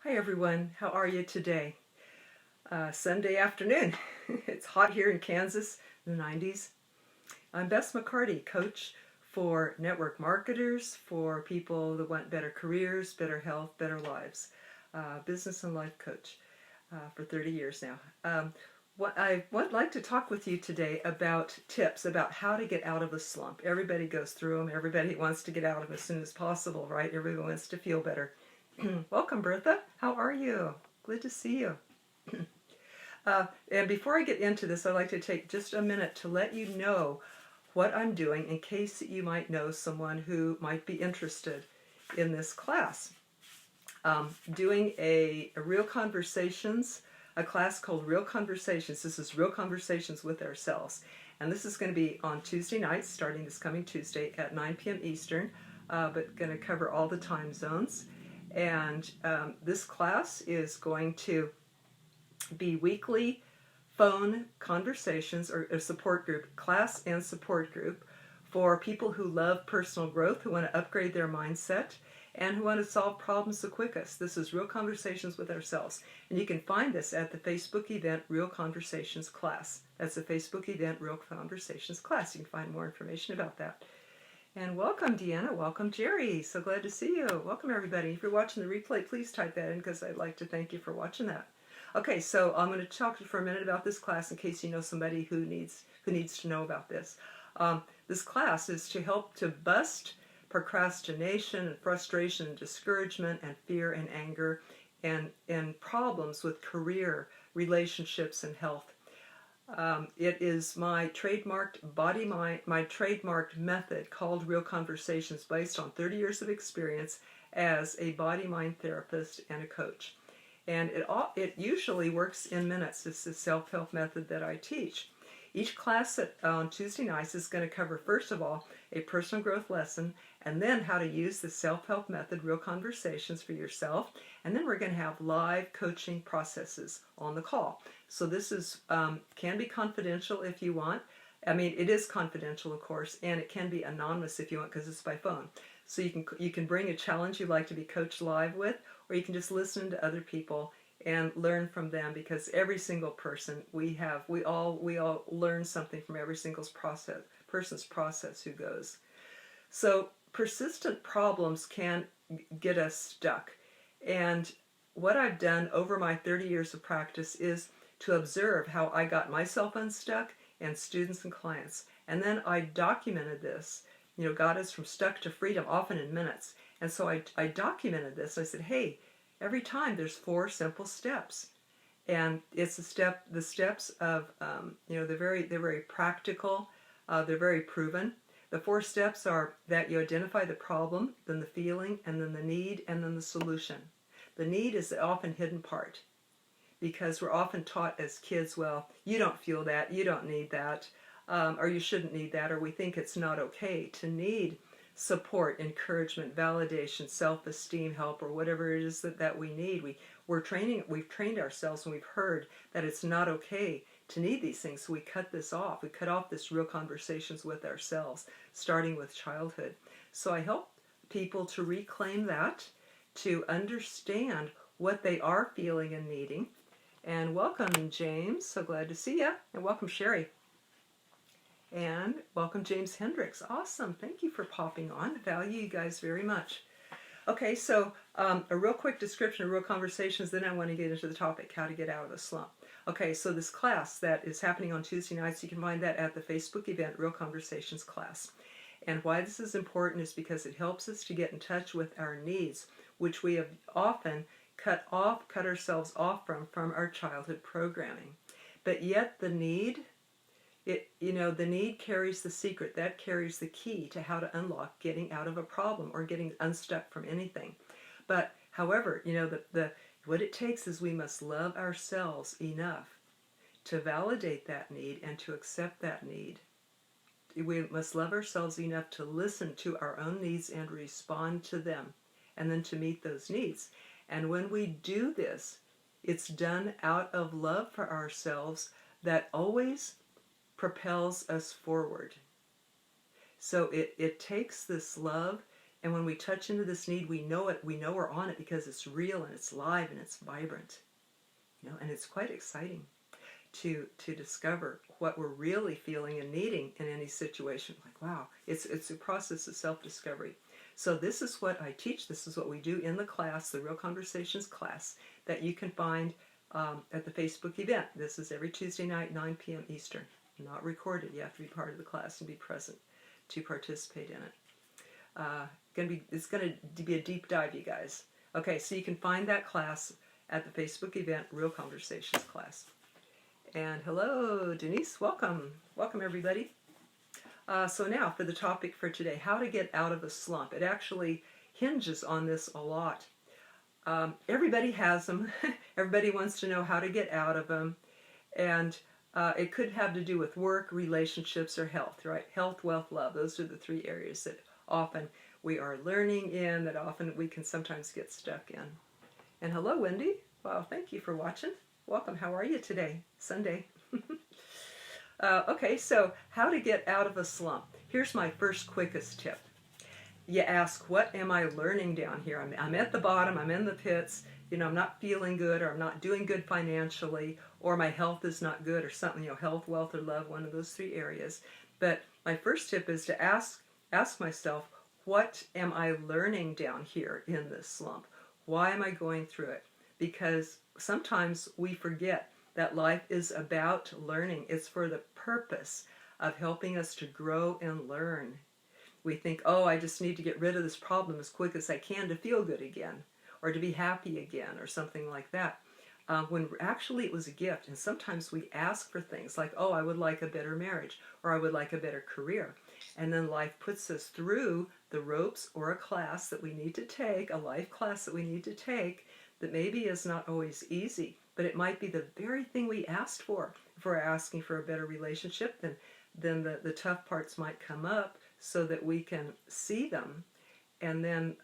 Hi everyone, how are you today? Sunday afternoon. It's hot here in Kansas, in the 90s. I'm Bess McCarty, coach for network marketers, for people that want better careers, better health, better lives. Business and life coach for 30 years now. What I would like to talk with you today about tips about how to get out of a slump. Everybody goes through them. Everybody wants to get out of them as soon as possible, right? Everyone wants to feel better. Welcome, Bertha. How are you? Good to see you. And before I get into this, I'd like to take just a minute to let you know what I'm doing in case you might know someone who might be interested in this class. Doing a Real Conversations, a class called Real Conversations. This is Real Conversations with Ourselves. And this is going to be on Tuesday nights, starting this coming Tuesday at 9 p.m. Eastern, but going to cover all the time zones. And this class is going to be weekly phone conversations or a support group, class and support group for people who love personal growth, who want to upgrade their mindset, and who want to solve problems the quickest. This is Real Conversations with Ourselves. And you can find this at the Facebook event Real Conversations Class. That's the Facebook event Real Conversations Class. You can find more information about that. And welcome, Deanna. Welcome, Jerry. So glad to see you. Welcome, everybody. If you're watching the replay, please type that in because I'd like to thank you for watching that. Okay, so I'm going to talk to you for a minute about this class in case you know somebody who needs to know about this. This class is to help to bust procrastination and frustration and discouragement and fear and anger and problems with career, relationships, and health. It is my trademarked my trademarked method called Real Conversations, based on 30 years of experience as a body-mind therapist and a coach. And it usually works in minutes. It's the self-help method that I teach. Each class on Tuesday nights is going to cover, first of all, a personal growth lesson, and then how to use the self-help method, Real Conversations, for yourself. And then we're going to have live coaching processes on the call. So this is can be confidential if you want. I mean, it is confidential, of course, and it can be anonymous if you want because it's by phone. So you can bring a challenge you'd like to be coached live with, or you can just listen to other people and learn from them, because every single person we all learn something from every single person's process who goes. So persistent problems can get us stuck. And what I've done over my 30 years of practice is to observe how I got myself unstuck and students and clients. And then I documented this. You know, got us from stuck to freedom, often in minutes. And so I documented this. I said, hey, every time there's 4 simple steps. And it's the steps of, they're very practical. They're very proven. The 4 steps are that you identify the problem, then the feeling, and then the need, and then the solution. The need is the often hidden part, because we're often taught as kids, well, you don't feel that, you don't need that, or you shouldn't need that, or we think it's not okay to need support, encouragement, validation, self-esteem, help, or whatever it is that we need. We've trained ourselves, and we've heard that it's not okay to need these things, so we cut this off. We cut off this Real Conversations with ourselves, starting with childhood. So I help people to reclaim that, to understand what they are feeling and needing. And welcome, James. So glad to see you. And welcome, Sherry. And welcome, James Hendricks. Awesome. Thank you for popping on. Value you guys very much. Okay, so a real quick description of Real Conversations, then I want to get into the topic, how to get out of a slump. Okay, so this class that is happening on Tuesday nights, you can find that at the Facebook event Real Conversations Class. And why this is important is because it helps us to get in touch with our needs, which we have often cut ourselves off from our childhood programming. But yet the need, the need carries the secret. That carries the key to how to unlock getting out of a problem or getting unstuck from anything. But however, what it takes is we must love ourselves enough to validate that need and to accept that need. We must love ourselves enough to listen to our own needs and respond to them, and then to meet those needs. And when we do this, it's done out of love for ourselves that always propels us forward. So it takes this love And when we touch into this need, we know it. We know we're on it because it's real and it's live and it's vibrant. And it's quite exciting to discover what we're really feeling and needing in any situation. Like, wow, it's a process of self-discovery. So this is what I teach. This is what we do in the class, the Real Conversations class, that you can find at the Facebook event. This is every Tuesday night, 9 p.m. Eastern. Not recorded. You have to be part of the class and be present to participate in it. It's going to be a deep dive, you guys. Okay, so you can find that class at the Facebook event, Real Conversations class. And hello, Denise. Welcome. Welcome, everybody. So now for the topic for today, how to get out of a slump. It actually hinges on this a lot. Everybody has them. Everybody wants to know how to get out of them. And it could have to do with work, relationships, or health, right? Health, wealth, love. Those are the three areas that often we are learning in, that often we can sometimes get stuck in. And hello, Wendy. Wow, thank you for watching. Welcome. How are you today? Sunday. Okay, so how to get out of a slump. Here's my first quickest tip. You ask, what am I learning down here? I'm at the bottom, I'm in the pits, I'm not feeling good, or I'm not doing good financially, or my health is not good, or something, health, wealth, or love, one of those three areas. But my first tip is to ask myself, what am I learning down here in this slump? Why am I going through it? Because sometimes we forget that life is about learning. It's for the purpose of helping us to grow and learn. We think, oh, I just need to get rid of this problem as quick as I can to feel good again, or to be happy again, or something like that. When actually it was a gift. And sometimes we ask for things like, oh, I would like a better marriage, or I would like a better career. And then life puts us through the ropes, or a class that we need to take, a life class that we need to take, that maybe is not always easy, but it might be the very thing we asked for. If we're asking for a better relationship, then the tough parts might come up so that we can see them and then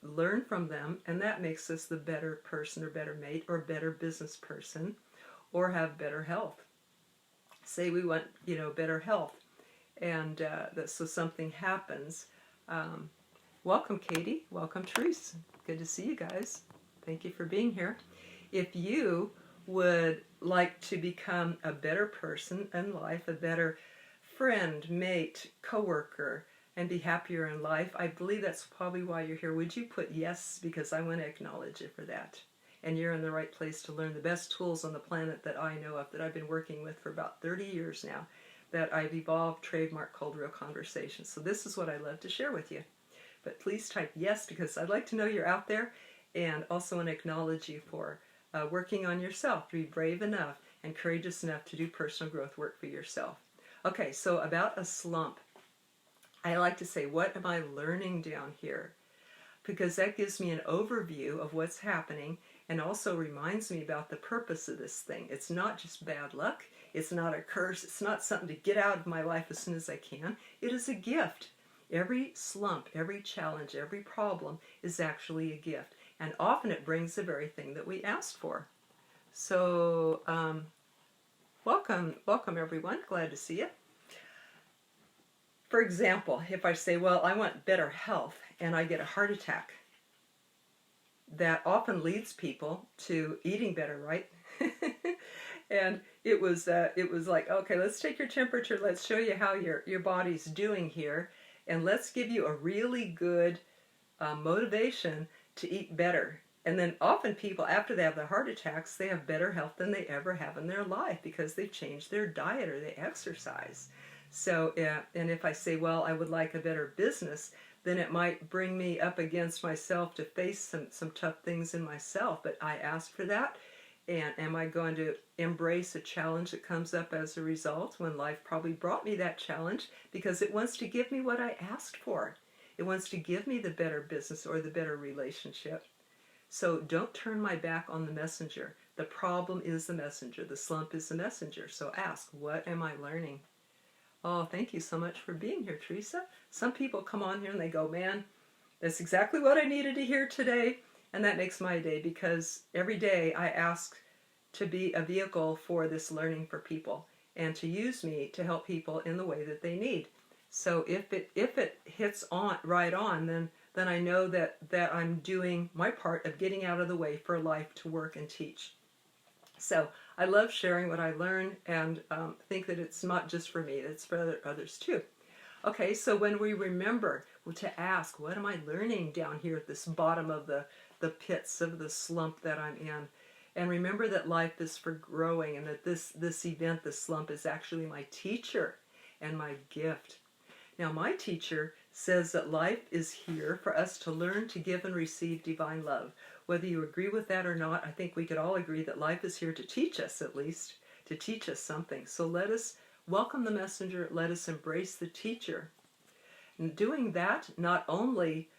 learn from them, and that makes us the better person, or better mate, or better business person, or have better health. Say we want, better health, and so something happens. Welcome, Katie. Welcome, Therese. Good to see you guys. Thank you for being here. If you would like to become a better person in life, a better friend, mate, coworker, and be happier in life, I believe that's probably why you're here. Would you put yes? Because I want to acknowledge you for that. And you're in the right place to learn the best tools on the planet that I know of, that I've been working with for about 30 years now, that I've evolved, trademark, called Real Conversations. So this is what I love to share with you. But please type yes, because I'd like to know you're out there, and also want to acknowledge you for working on yourself, to be brave enough and courageous enough to do personal growth work for yourself. Okay, so about a slump. I like to say, what am I learning down here? Because that gives me an overview of what's happening, and also reminds me about the purpose of this thing. It's not just bad luck. It's not a curse. It's not something to get out of my life as soon as I can. It is a gift. Every slump, every challenge, every problem is actually a gift. And often it brings the very thing that we asked for. So, welcome everyone. Glad to see you. For example, if I say, well, I want better health, and I get a heart attack, that often leads people to eating better, right? And it was like, okay, let's take your temperature. Let's show you how your body's doing here, and let's give you a really good motivation to eat better. And then often people, after they have the heart attacks, they have better health than they ever have in their life, because they've changed their diet or they exercise. So, and if I say, well, I would like a better business, then it might bring me up against myself to face some tough things in myself. But I asked for that, and am I going to embrace a challenge that comes up as a result, when life probably brought me that challenge because it wants to give me what I asked for? It wants to give me the better business or the better relationship. So don't turn my back on the messenger. The problem is the messenger. The slump is the messenger. So ask, what am I learning? Oh, thank you so much for being here, Teresa. Some people come on here and they go, man, that's exactly what I needed to hear today. And that makes my day, because every day I ask to be a vehicle for this learning for people, and to use me to help people in the way that they need. So if it hits on right on, then then I know that I'm doing my part of getting out of the way for life to work and teach. So I love sharing what I learn, and think that it's not just for me, it's for others too. Okay, so when we remember to ask, what am I learning down here at this bottom of the pits of the slump that I'm in? And remember that life is for growing, and that this event, this slump, is actually my teacher and my gift. Now, my teacher says that life is here for us to learn to give and receive divine love. Whether you agree with that or not, I think we could all agree that life is here to teach us, at least, to teach us something. So let us welcome the messenger, let us embrace the teacher. And doing that not only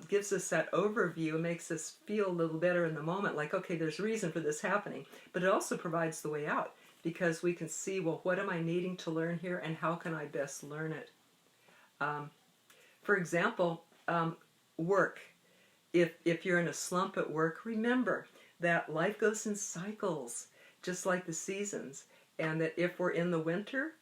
gives us that overview and makes us feel a little better in the moment, like, okay, there's reason for this happening, but it also provides the way out, because we can see, well, what am I needing to learn here, and how can I best learn it? For example, work. If you're in a slump at work, remember that life goes in cycles, just like the seasons, and that if we're in the winter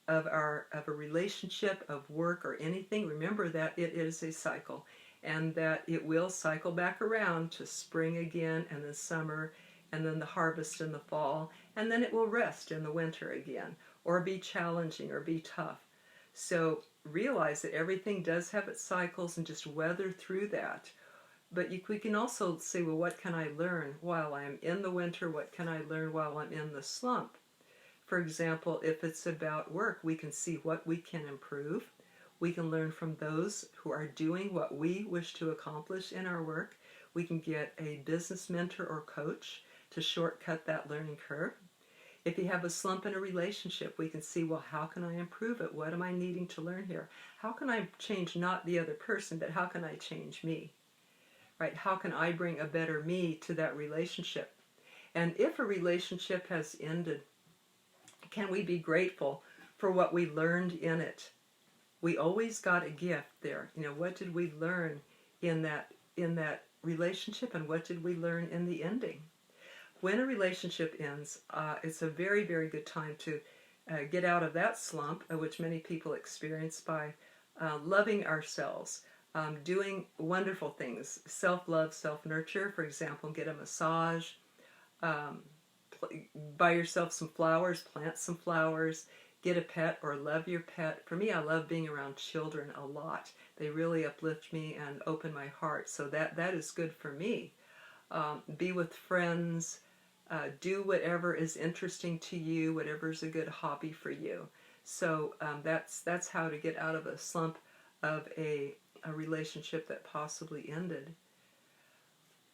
of a relationship, of work, or anything, remember that it is a cycle, and that it will cycle back around to spring again, and then summer, and then the harvest in the fall, and then it will rest in the winter again, or be challenging, or be tough. So realize that everything does have its cycles, and just weather through that. But we can also say, well, what can I learn while I'm in the winter? What can I learn while I'm in the slump? For example, if it's about work, we can see what we can improve. We can learn from those who are doing what we wish to accomplish in our work. We can get a business mentor or coach to shortcut that learning curve. If you have a slump in a relationship, we can see, well, how can I improve it? What am I needing to learn here? How can I change not the other person, but how can I change me? Right? How can I bring a better me to that relationship? And if a relationship has ended, can we be grateful for what we learned in it? We always got a gift there. You know, what did we learn in that relationship, and what did we learn in the ending? When a relationship ends, it's a very, very good time to get out of that slump, which many people experience, by loving ourselves, doing wonderful things, self-love, self-nurture. For example, get a massage, buy yourself some flowers, plant some flowers, get a pet or love your pet. For me, I love being around children a lot. They really uplift me and open my heart, so that is good for me. Be with friends, do whatever is interesting to you, whatever is a good hobby for you. So that's how to get out of a slump of a relationship that possibly ended.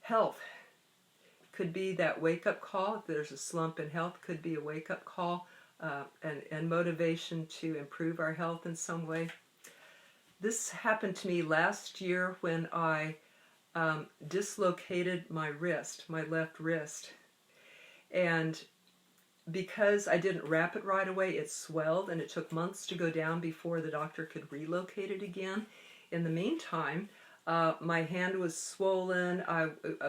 Health could be that wake-up call. If there's a slump in health, could be a wake-up call and motivation to improve our health in some way. This happened to me last year when I dislocated my wrist, my left wrist. And because I didn't wrap it right away, it swelled, and it took months to go down before the doctor could relocate it again. In the meantime, my hand was swollen.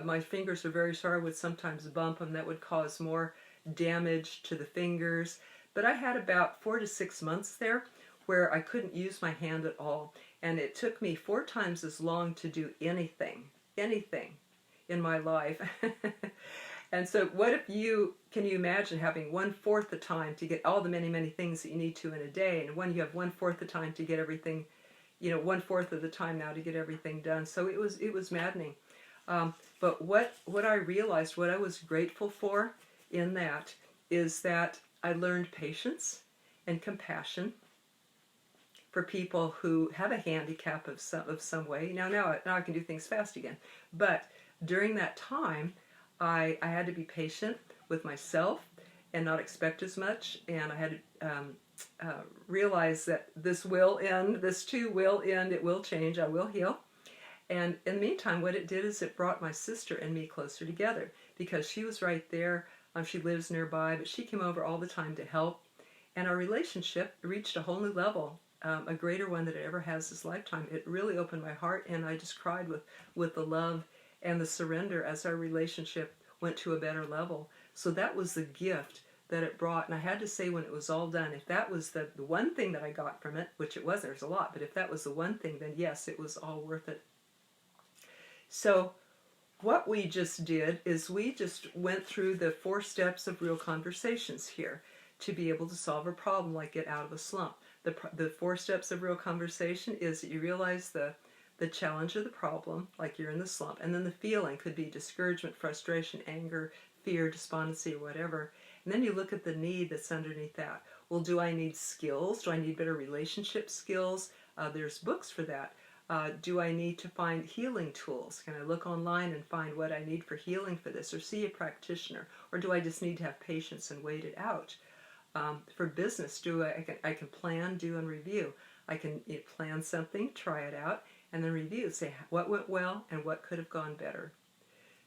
My fingers were very sore. I would sometimes bump them. That would cause more damage to the fingers. But I had about 4 to 6 months there where I couldn't use my hand at all. And it took me 4 times as long to do anything in my life. And so can you imagine having 1/4 the time to get all the many, many things that you need to in a day, and when you have 1/4 the time to get everything, 1/4 of the time now to get everything done. So it was maddening. But what I realized, what I was grateful for in that, is that I learned patience and compassion for people who have a handicap of some way. Now I can do things fast again. But during that time, I had to be patient with myself and not expect as much, and I had to realize that this will end, this too will end, it will change, I will heal. And in the meantime, what it did is it brought my sister and me closer together, because she was right there. She lives nearby, but she came over all the time to help, and our relationship reached a whole new level, a greater one that it ever has this lifetime. It really opened my heart, and I just cried with the love and the surrender as our relationship went to a better level. So that was the gift that it brought. And I had to say, when it was all done, if that was the one thing that I got from it, which it was, there's a lot, but if that was the one thing, then yes, it was all worth it. So what we just did is we just went through the 4 steps of real conversations here to be able to solve a problem, like get out of a slump. The 4 steps of real conversation is that you realize the challenge of the problem, like you're in the slump, and then the feeling could be discouragement, frustration, anger, fear, despondency, or whatever. And then you look at the need that's underneath that. Well, do I need skills? Do I need better relationship skills? There's books for that. Do I need to find healing tools? Can I look online and find what I need for healing for this, or see a practitioner? Or do I just need to have patience and wait it out? For business, I can plan, do, and review. I can plan something, try it out, and then review, say what went well and what could have gone better.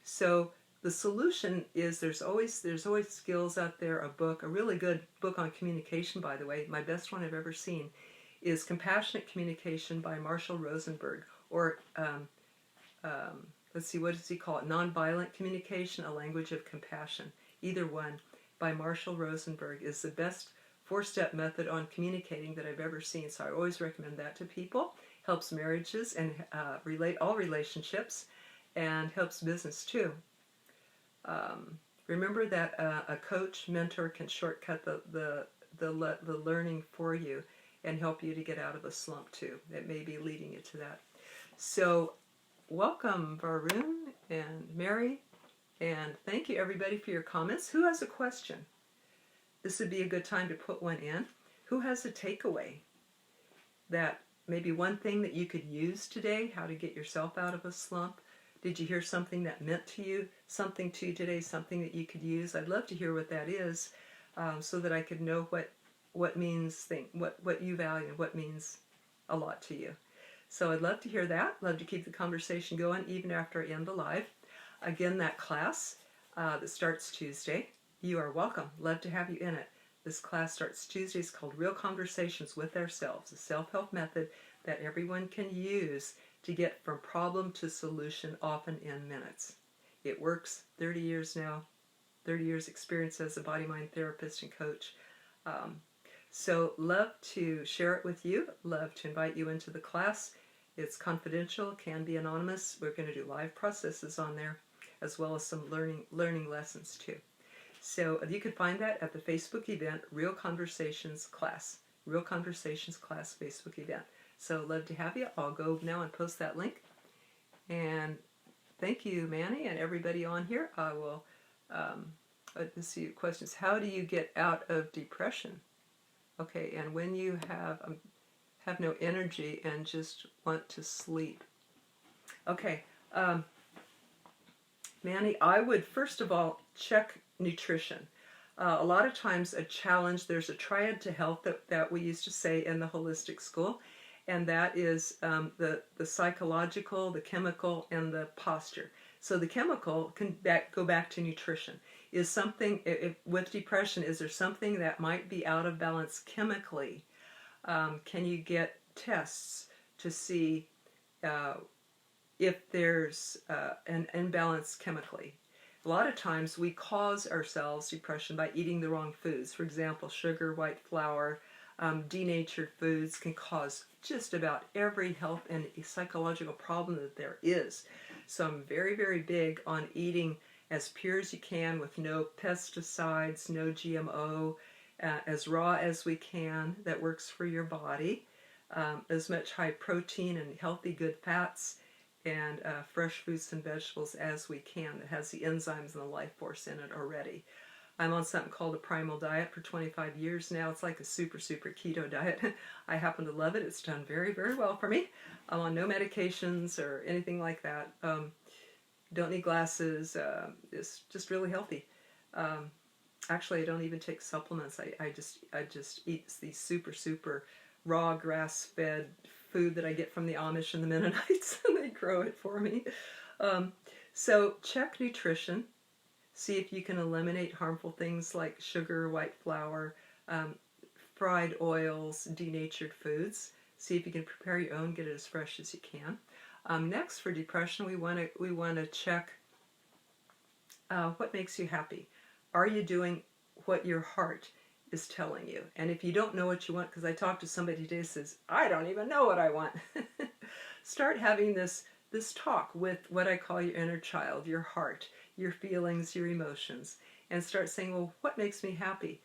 So the solution is there's always skills out there. A really good book on communication, by the way, my best one I've ever seen, is Compassionate Communication by Marshall Rosenberg, or let's see, what does he call it? Nonviolent Communication, A Language of Compassion. Either one by Marshall Rosenberg is the best 4-step method on communicating that I've ever seen. So I always recommend that to people. Helps marriages and all relationships, and helps business too. Remember that a coach, mentor can shortcut the learning for you and help you to get out of a slump too. It may be leading you to that. So welcome, Varun and Mary, and thank you everybody for your comments. Who has a question? This would be a good time to put one in. Who has a takeaway? That maybe one thing that you could use today, how to get yourself out of a slump. Did you hear something that meant to you, something to you today, something that you could use? I'd love to hear what that is, so that I could know what you value, what means a lot to you. So I'd love to hear that. Love to keep the conversation going even after I end the live. Again, that class that starts Tuesday, you are welcome. Love to have you in it. This class starts Tuesday. It's called Real Conversations with Ourselves, a self-help method that everyone can use to get from problem to solution, often in minutes. It works. 30 years now, 30 years experience as a body-mind therapist and coach. So love to share it with you. Love to invite you into the class. It's confidential, can be anonymous. We're going to do live processes on there, as well as some learning lessons too. So you can find that at the Facebook event, Real Conversations Class. Real Conversations Class Facebook event. So love to have you. I'll go now and post that link. And thank you, Manny, and everybody on here. I will let's see questions. How do you get out of depression? Okay, and when you have no energy and just want to sleep. Okay, Manny, I would first of all check nutrition. A lot of times a challenge, there's a triad to health that we used to say in the holistic school, and that is the psychological, the chemical, and the posture. So the chemical can go back to nutrition. Is something, with depression, is there something that might be out of balance chemically? Can you get tests to see if there's an imbalance chemically? A lot of times we cause ourselves depression by eating the wrong foods. For example, sugar, white flour, denatured foods can cause just about every health and psychological problem that there is. So I'm very, very big on eating as pure as you can with no pesticides, no GMO, as raw as we can that works for your body, as much high protein and healthy good fats, and fresh fruits and vegetables as we can that has the enzymes and the life force in it already. I'm on something called a primal diet for 25 years now. It's like a super keto diet. I happen to love it. It's done very, very well for me. I'm on no medications or anything like that. Don't need glasses. It's just really healthy. Actually, I don't even take supplements. I just eat these super raw grass-fed food that I get from the Amish and the Mennonites, and they grow it for me. So check nutrition. See if you can eliminate harmful things like sugar, white flour, fried oils, denatured foods. See if you can prepare your own, get it as fresh as you can. Next, for depression, we want to check what makes you happy. Are you doing what your heart is telling you? And if you don't know what you want, because I talked to somebody today who says, I don't even know what I want. Start having this this talk with what I call your inner child, your heart, your feelings, your emotions, and start saying, well, what makes me happy?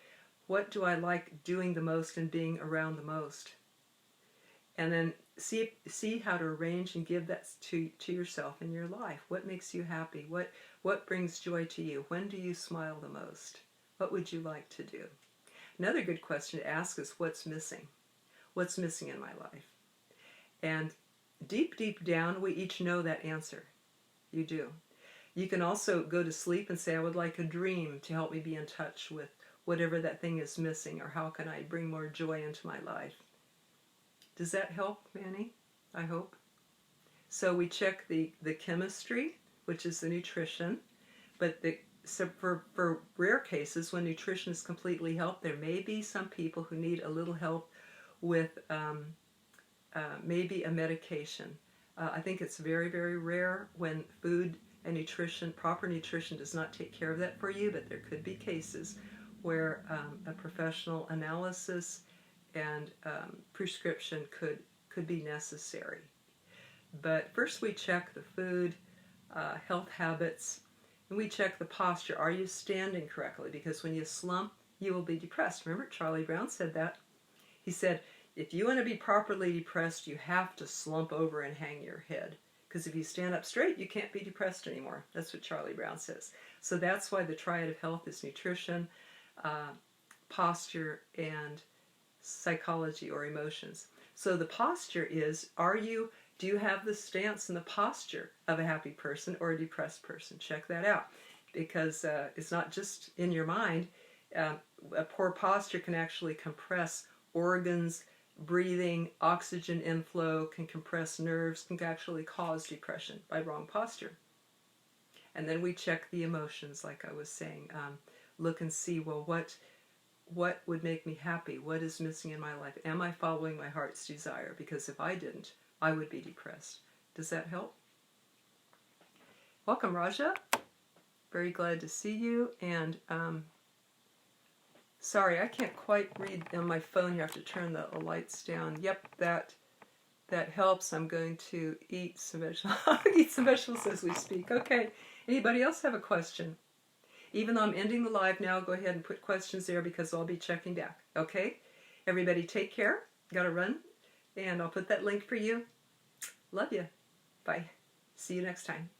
What do I like doing the most and being around the most? And then see how to arrange and give that to yourself in your life. What makes you happy? What brings joy to you? When do you smile the most? What would you like to do? Another good question to ask is, what's missing? What's missing in my life? And deep, deep down, we each know that answer. You do. You can also go to sleep and say, I would like a dream to help me be in touch with whatever that thing is missing, or how can I bring more joy into my life? Does that help, Manny? I hope. So we check the chemistry, which is the nutrition, but for rare cases, when nutrition is completely helped, there may be some people who need a little help with maybe a medication. I think it's very, very rare when food and nutrition, proper nutrition, does not take care of that for you, but there could be cases where a professional analysis and prescription could be necessary. But first we check the food, health habits, and we check the posture. Are you standing correctly? Because when you slump, you will be depressed. Remember, Charlie Brown said that. He said, if you want to be properly depressed, you have to slump over and hang your head. Because if you stand up straight, you can't be depressed anymore. That's what Charlie Brown says. So that's why the triad of health is nutrition, posture, and psychology or emotions. So the posture is, do you have the stance and the posture of a happy person or a depressed person? Check that out, because it's not just in your mind. A poor posture can actually compress organs, breathing, oxygen inflow, can compress nerves, can actually cause depression by wrong posture. And then we check the emotions, like I was saying. Look and see, well, what would make me happy? What is missing in my life? Am I following my heart's desire? Because if I didn't, I would be depressed. Does that help? Welcome, Raja. Very glad to see you. And sorry, I can't quite read on my phone. You have to turn the lights down. Yep, that helps. I'm going to eat some vegetables as we speak. Okay. Anybody else have a question? Even though I'm ending the live now, go ahead and put questions there, because I'll be checking back. Okay? Everybody take care. Gotta run. And I'll put that link for you. Love you. Bye. See you next time.